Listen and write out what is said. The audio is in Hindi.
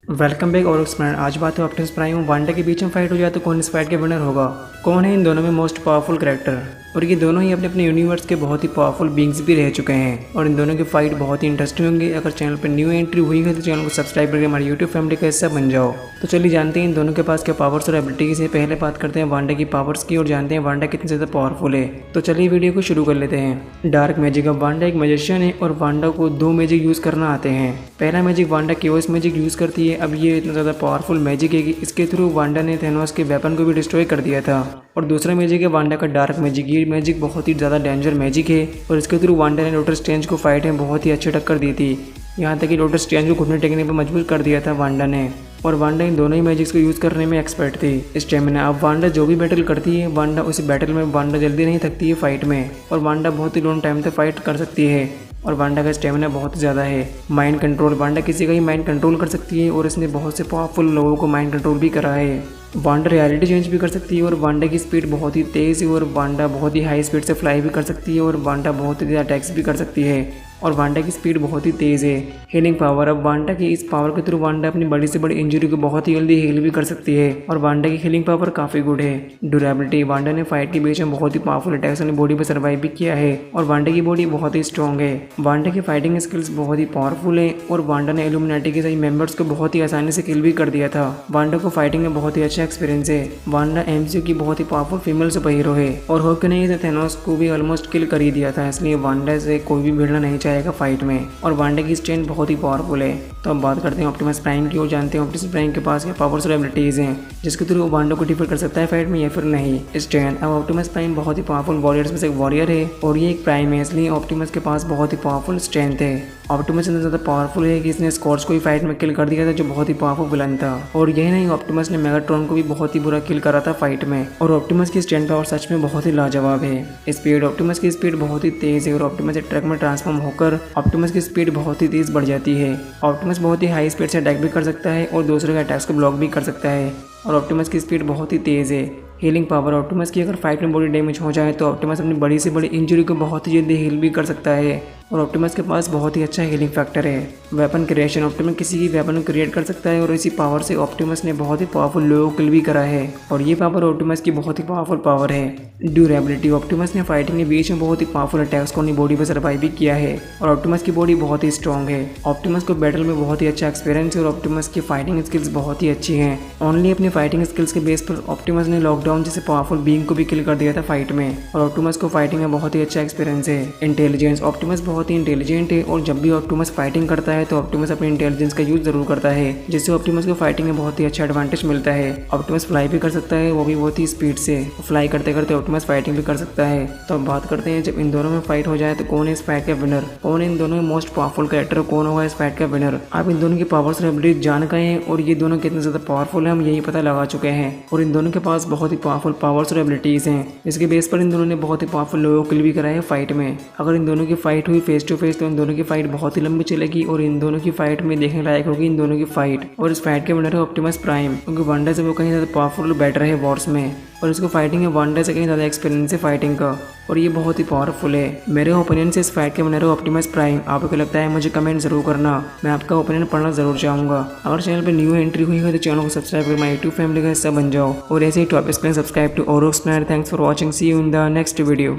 वेलकम बैक और आज बात है ऑप्टिमस प्राइम और वांडा के बीच में फाइट हो जाए तो कौन इस फाइट के विनर होगा। कौन है इन दोनों में मोस्ट पावरफुल कैरेक्टर। और ये दोनों ही अपने अपने यूनिवर्स के बहुत ही पावरफुल बींग्स भी रह चुके हैं और इन दोनों की फाइट बहुत ही इंटरेस्टिंग होंगी। अगर चैनल पर न्यू एंट्री हुई है तो चैनल को सब्सक्राइब करके हमारी यूट्यूब फैमिली का हिस्सा बन जाओ। तो चलिए जानते हैं इन दोनों के पास क्या पावर्स और एबिलिटीज है। पहले बात करते हैं वांडा की पावर्स की और जानते हैं वांडा कितनी ज़्यादा पावरफुल है। तो चलिए वीडियो को शुरू कर लेते हैं। Dark magic. अब वांडा एक मैजिशियन है और वांडा को दो मैजिक यूज़ करना आते हैं। पहला magic Wanda chaos magic use करती है। अब ये इतना ज़्यादा पावरफुल मैजिक है कि इसके थ्रू वांडा ने थैनोस के वेपन को भी डिस्ट्रॉय कर दिया था। और दूसरा मैजिक है वांडा का डार्क मैजिक। ये मैजिक बहुत ही ज़्यादा डेंजर मैजिक है और इसके थ्रू वांडा ने डॉक्टर स्ट्रेंज को फाइट में बहुत ही अच्छी टक्कर दी थी। यहाँ तक कि डॉक्टर स्ट्रेंज को घुटने टेकने पर मजबूर कर दिया था वांडा ने। और वांडा इन दोनों ही मैजिक्स को यूज़ करने में एक्सपर्ट थी। स्टेमिना। अब वांडा जो भी बैटल करती है वांडा उस बैटल में वांडा जल्दी नहीं थकती है फाइट में और वांडा बहुत ही लॉन्ग टाइम तक फाइट कर सकती है। और वांडा का स्टेमिना बहुत ज़्यादा है। Mind control. वांडा किसी का ही माइंड कंट्रोल कर सकती है और इसने बहुत से पावरफुल लोगों को माइंड कंट्रोल भी करा है। वांडा रियलिटी चेंज भी कर सकती है और वांडा की स्पीड बहुत ही तेज़ है और वांडा बहुत ही हाई स्पीड से फ्लाई भी कर सकती है और वांडा बहुत ही ज़्यादा अटैक्स भी कर सकती है और वांडा की स्पीड बहुत ही तेज़ है। Healing power. अब वांडा की इस पावर के थ्रू वांडा अपनी बड़ी से बड़ी इंजरी को बहुत ही जल्दी हील भी कर सकती है और वांडा की हीलिंग पावर काफ़ी गुड है। ड्यूरेबिलिटी। वांडा ने फाइट के बीच में बहुत ही पावरफुल अटैक्स अपनी बॉडी पर सर्वाइव भी किया है और वांडा की बॉडी बहुत ही स्ट्रॉन्ग है। वांडा की फाइटिंग स्किल्स बहुत ही पावरफुल है और वांडा ने इल्यूमिनाटी के सही मेंबर्स को बहुत ही आसानी से किल भी कर दिया था। वांडा को फाइटिंग में बहुत ही अच्छा एक्सपीरियंस है। वांडा एमसीयू की बहुत ही पावरफुल फीमेल सुपर हीरो है और हॉक ने इसे थैनोस को भी ऑलमोस्ट किल कर ही दिया था, इसलिए वांडा से कोई भी भिड़ना नहीं चाहेगा फाइट में और वांडा की स्ट्रेंथ बहुत ही पावरफुल है। तो अब बात करते हैं ऑप्टिमस प्राइम की और जानते हैं ऑप्टिमस प्राइम के पास क्या पावर्स और एबिलिटीज हैं जिसके थ्रू वो वांडा को डिफीट कर सकता है फाइट में या फिर नहीं। स्ट्रेंथ। अब ऑप्टिमस प्राइम बहुत ही पावरफुल वॉरियर्स में से एक वॉरियर है और ये एक प्राइम है, इसलिए ऑप्टिमस के पास बहुत ही पावरफुल स्ट्रेंथ है। ऑप्टिमस इतना ज़्यादा पावरफुल है कि इसने स्कॉर्च को भी फाइट में किल कर दिया था जो बहुत ही पावरफुल विलन था। और यही नहीं, ऑप्टिमस ने मेगाट्रॉन को भी बहुत ही बुरा किल करा था फाइट में। और ऑप्टिमस की स्ट्रेंथ पावर सच में बहुत ही लाजवाब है। स्पीड। ऑप्टिमस की स्पीड बहुत ही तेज़ है और ऑप्टिमस एक ट्रक में ट्रांसफॉर्म होकर ऑप्टिमस की स्पीड बहुत ही तेज़ बढ़ जाती है। ऑप्टिमस बहुत ही हाई स्पीड से अटैक भी कर सकता है और दूसरे के अटैक्स को ब्लॉक भी कर सकता है और ऑप्टिमस की स्पीड बहुत ही तेज़ है। Healing power. ऑप्टिमस की अगर फाइट में बॉडी डैमेज हो जाए तो ऑप्टिमस अपनी बड़ी से बड़ी इंजरी को बहुत ही जल्दी हील भी कर सकता है और ऑप्टिमस के पास बहुत ही अच्छा हीलिंग फैक्टर है। Weapon creation. ऑप्टिमस किसी की वेपन को क्रिएट कर सकता है और इसी पावर से ऑप्टिमस ने बहुत ही पावरफुल लोगों को किल भी करा है और ये पावर ऑप्टिमस की बहुत ही पावरफुल पावर है। ड्यूरेबिलिटी। ऑप्टिमस ने फाइटिंग के बीच में बहुत ही पावरफुल अटैक्स को अपनी बॉडी पर सर्वाइव भी किया है और ऑप्टिमस की बॉडी बहुत ही स्ट्रॉन्ग है। ऑप्टिमस को बैटल में बहुत ही अच्छा एक्सपीरियंस है और ऑप्टिमस की फाइटिंग स्किल्स बहुत ही अच्छी हैं। ओनली अपनी फाइटिंग स्किल्स के बेस पर ऑप्टिमस ने लॉकडाउन जैसे पावरफुल बीइंग को भी किल कर दिया था फाइट में और ऑप्टिमस को फाइटिंग में बहुत ही अच्छा एक्सपीरियंस है। इंटेलिजेंस। ऑप्टिमस बहुत ही इंटेलिजेंट है और जब भी ऑप्टिमस फाइटिंग करता है तो ऑप्टिमस अपने इंटेलिजेंस का यूज जरूर करता है जिससे ऑप्टिमस को फाइटिंग में बहुत ही अच्छा एडवांटेज मिलता है। ऑप्टिमस फ्लाई भी कर सकता है, वो भी बहुत ही स्पीड से। फ्लाई करते करते ऑप्टिमस फाइटिंग भी कर सकता है। तो अब बात करते हैं जब इन दोनों में फाइट हो जाए तो कौन है इस फाइट का विनर, कौन है इन दोनों में मोस्ट पावरफुल कैरेक्टर, कौन होगा इस फाइट का विनर। आप इन दोनों की पावर्स और एबिलिटीज जान गए हैं और ये दोनों कितने ज्यादा पावरफुल है हम यही पता लगा चुके हैं और इन दोनों के पास बहुत ही पावरफुल पावर्स और एबिलिटीज हैं जिसके बेस पर इन दोनों ने बहुत ही पावरफुल लोगों को किल भी कराया है फाइट में। अगर इन दोनों की फाइट हुई फेस टू फेस तो इन दोनों की फाइट बहुत ही लंबी चलेगी और इन दोनों की फाइट में देखने लायक होगी इन दोनों की फाइट। और इस फाइट के विनर है ऑप्टिमस प्राइम क्योंकि वांडा से वो कहीं ज़्यादा पावरफुल बैटर है वॉर्स में और इसको फाइटिंग है वांडा से कहीं ज़्यादा एक्सपीरियंस है फाइटिंग का और ये बहुत ही पावरफुल है। मेरे ओपिनियन से इस फाइट के विनर है ऑप्टिमस प्राइम। आपको लगता है मुझे कमेंट जरूर करना, मैं आपका ओपिनियन पढ़ना जरूर चाहूँगा। अगर चैनल पर न्यू एंट्री हुई है तो चैनल को सब्सक्राइब कर माई यूट्यूब फैमिली का हिस्सा बन जाओ और ऐसे ही टॉपिक्स के लिए subscribe to Oro explainer. Thanks for watching, see you in the next video.